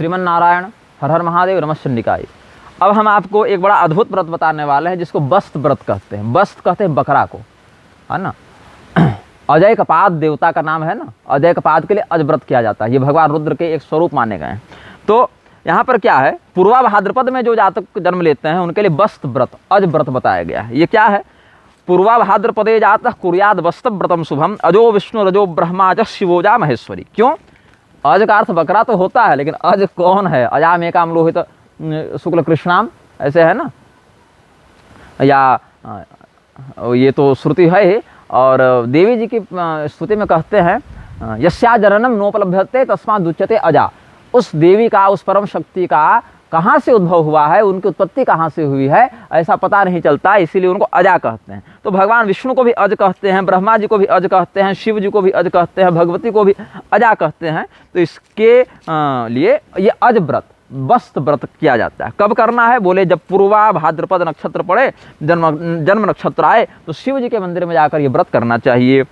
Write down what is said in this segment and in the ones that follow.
श्रीमन नारायण हर हर महादेव नमः चंडिकाय। अब हम आपको एक बड़ा अद्भुत व्रत बताने वाले हैं जिसको बस्त व्रत कहते हैं। बस्त कहते हैं बकरा को, है ना। अजय कपाद देवता का नाम है ना, अजय कपाद के लिए अज व्रत किया जाता है। ये भगवान रुद्र के एक स्वरूप माने गए हैं। तो यहाँ पर क्या है, पूर्वा भाद्रपद में जो जातक जन्म लेते हैं उनके लिए बस्त व्रत, अज व्रत बताया गया है। ये क्या है, पूर्वा भाद्रपदे जातः कुर्याद बस्त व्रतम शुभम अजो विष्णु रजो ब्रह्मा च शिवोजा महेश्वरी। क्यों, अज का अर्थ बकरा तो होता है, लेकिन अज कौन है, अजाम एकाम लोहित शुक्ल कृष्णाम, ऐसे है ना, या ये तो श्रुति है ही। और देवी जी की स्तुति में कहते हैं यस्या जननम नोपलभ्यते तस्मात् उच्यते अजा। उस देवी का, उस परम शक्ति का कहाँ से उद्भव हुआ है, उनकी उत्पत्ति कहाँ से हुई है, ऐसा पता नहीं चलता, इसीलिए उनको अजा कहते हैं। तो भगवान विष्णु को भी अज कहते हैं, ब्रह्मा जी को भी अज कहते हैं, शिव जी को भी अज कहते हैं, भगवती को भी अजा कहते हैं। तो इसके लिए ये अज व्रत, बस्त व्रत किया जाता है। कब करना है, बोले जब पूर्वा भाद्रपद नक्षत्र पड़े, जन्म नक्षत्र आए, तो शिव जी के मंदिर में जाकर ये व्रत करना चाहिए।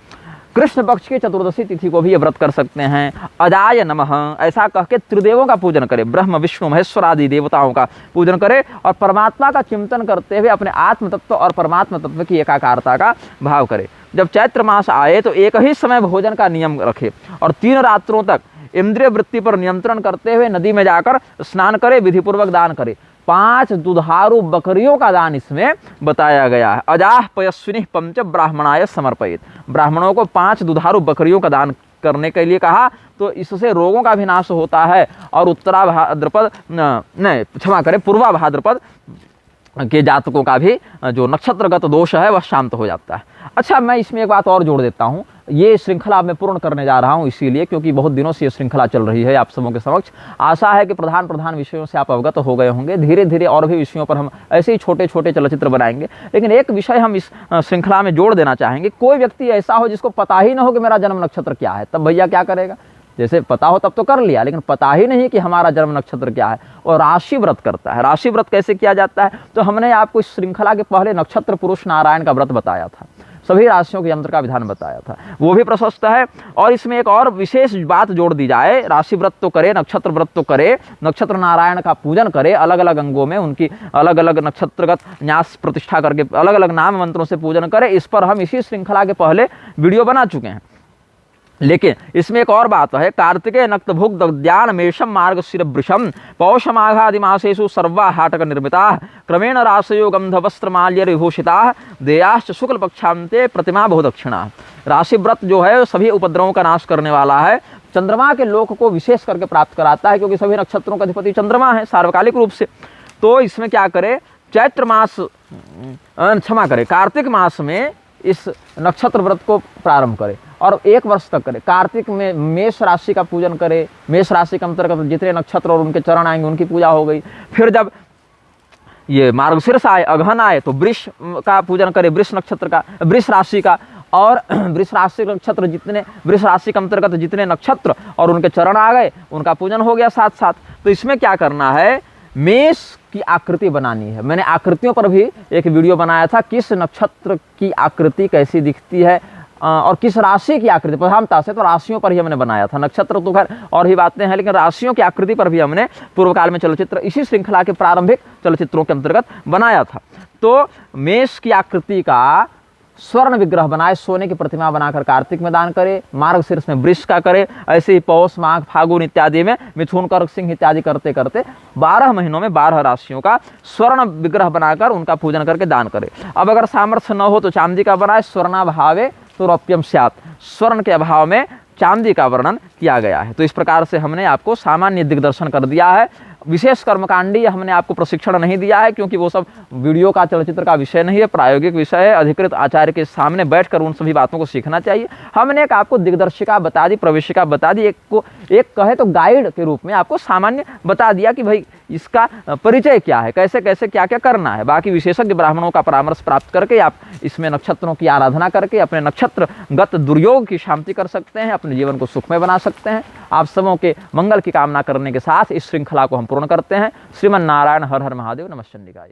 कृष्ण पक्ष की चतुर्दशी तिथि को भी ये व्रत कर सकते हैं। अजाय नमः ऐसा कह के त्रिदेवों का पूजन करें, ब्रह्म विष्णु महेश्वर आदि देवताओं का पूजन करें और परमात्मा का चिंतन करते हुए अपने आत्म तत्व और परमात्मा तत्व की एकाकारता का भाव करें। जब चैत्र मास आए तो एक ही समय भोजन का नियम रखे और 3 रात्रों तक इंद्रिय वृत्ति पर नियंत्रण करते हुए नदी में जाकर स्नान करे, विधिपूर्वक दान करे। 5 दुधारू बकरियों का दान इसमें बताया गया है। अजाह पयस्विनी पंच ब्राह्मणाय समर्पित, ब्राह्मणों को 5 दुधारू बकरियों का दान करने के लिए कहा। तो इससे रोगों का भी नाश होता है और उत्तरा भाद्रपद नहीं क्षमा करें, पूर्वा भाद्रपद के जातकों का भी जो नक्षत्रगत दोष है वह शांत हो जाता है। अच्छा, मैं इसमें एक बात और जोड़ देता हूँ। ये श्रृंखला मैं पूर्ण करने जा रहा हूँ इसीलिए क्योंकि बहुत दिनों से ये श्रृंखला चल रही है आप सबों के समक्ष। आशा है कि प्रधान विषयों से आप अवगत हो गए होंगे। धीरे धीरे और भी विषयों पर हम ऐसे ही छोटे छोटे चलचित्र बनाएंगे, लेकिन एक विषय हम इस श्रृंखला में जोड़ देना चाहेंगे। कोई व्यक्ति ऐसा हो जिसको पता ही ना हो कि मेरा जन्म नक्षत्र क्या है, तब भैया क्या करेगा। जैसे पता हो तब तो कर लिया, लेकिन पता ही नहीं कि हमारा जन्म नक्षत्र क्या है, और राशि व्रत करता है। राशि व्रत कैसे किया जाता है, तो हमने आपको इस श्रृंखला के पहले नक्षत्र पुरुष नारायण का व्रत बताया था, सभी राशियों के यंत्र का विधान बताया था, वो भी प्रशस्त है। और इसमें एक और विशेष बात जोड़ दी जाए, राशि व्रत तो करे, नक्षत्र व्रत तो करे, नक्षत्र नारायण का पूजन करे, अलग अलग अंगों में उनकी अलग अलग नक्षत्रगत न्यास प्रतिष्ठा करके अलग अलग नाम मंत्रों से पूजन करे। इस पर हम इसी श्रृंखला के पहले वीडियो बना चुके हैं। लेकिन इसमें एक और बात है, कार्तिके नक्तभुग दग्ध्यान मेषम मार्गशीर वृषम पौष माघादि मासेषु सर्वा हाटक निर्मिता क्रमेण राशयो गंध वस्त्र माल्य विभूषिता देयाश्च शुक्ल पक्षांते प्रतिमा बहुदक्षिणा। राशि व्रत जो है सभी उपद्रवों का नाश करने वाला है, चंद्रमा के लोक को विशेष करके प्राप्त कराता है क्योंकि सभी नक्षत्रों का अधिपति चंद्रमा है सार्वकालिक रूप से। तो इसमें क्या करे, चैत्र मास क्षमा करे कार्तिक मास में इस नक्षत्र व्रत को प्रारंभ करे और 1 वर्ष तक करे। कार्तिक में मेष राशि का पूजन करे, मेष राशि के अंतर्गत जितने नक्षत्र और उनके चरण आएंगे उनकी पूजा हो गई। फिर जब ये मार्गशीर्ष आए, अगहन आए, तो वृष का पूजन करे, वृष नक्षत्र का, वृष राशि का, और वृष राशि नक्षत्र जितने, वृष राशि के अंतर्गत जितने नक्षत्र और उनके चरण आ गए उनका पूजन हो गया साथ साथ। तो इसमें क्या करना है, मेष की आकृति बनानी है। मैंने आकृतियों पर भी एक वीडियो बनाया था, किस नक्षत्र की आकृति कैसी दिखती है और किस राशि की आकृति, प्रधानता से तो राशियों पर ही हमने बनाया था, नक्षत्र तो खैर और ही बातें हैं, लेकिन राशियों की आकृति पर भी हमने पूर्व काल में चलचित्र इसी श्रृंखला के प्रारंभिक चलचित्रों के अंतर्गत बनाया था। तो मेष की आकृति का स्वर्ण विग्रह बनाए, सोने की प्रतिमा बनाकर कार्तिक में दान करे, मार्गशीर्ष में वृष का करे, ऐसे ही पौष माघ फागुन इत्यादि में मिथुन कर्क सिंह इत्यादि करते करते 12 महीनों में 12 राशियों का स्वर्ण विग्रह बनाकर उनका पूजन करके दान करे। अब अगर सामर्थ्य न हो तो चांदी का बनाए, स्वर्णाभावे तो रौप्यम स्यात्, स्वर्ण के अभाव में चांदी का वर्णन किया गया है। तो इस प्रकार से हमने आपको सामान्य दिग्दर्शन कर दिया है। विशेष कर्मकांडी हमने आपको प्रशिक्षण नहीं दिया है क्योंकि वो सब वीडियो का चलचित्र का विषय नहीं है, प्रायोगिक विषय है। अधिकृत आचार्य के सामने बैठकर उन सभी बातों को सीखना चाहिए। हमने एक आपको दिग्दर्शिका बता दी, प्रवेशिका बता दी, एक कहे तो गाइड के रूप में आपको सामान्य बता दिया कि भाई इसका परिचय क्या है, कैसे कैसे क्या क्या करना है। बाकी विशेषज्ञ ब्राह्मणों का परामर्श प्राप्त करके आप इसमें नक्षत्रों की आराधना करके अपने नक्षत्रगत दुर्योग की शांति कर सकते हैं, अपने जीवन को सुखमय बना सकते हैं। आप सबों के मंगल की कामना करने के साथ इस श्रृंखला को हम पूर्ण करते हैं। श्रीमन नारायण हर हर महादेव नमः चंडिकाय।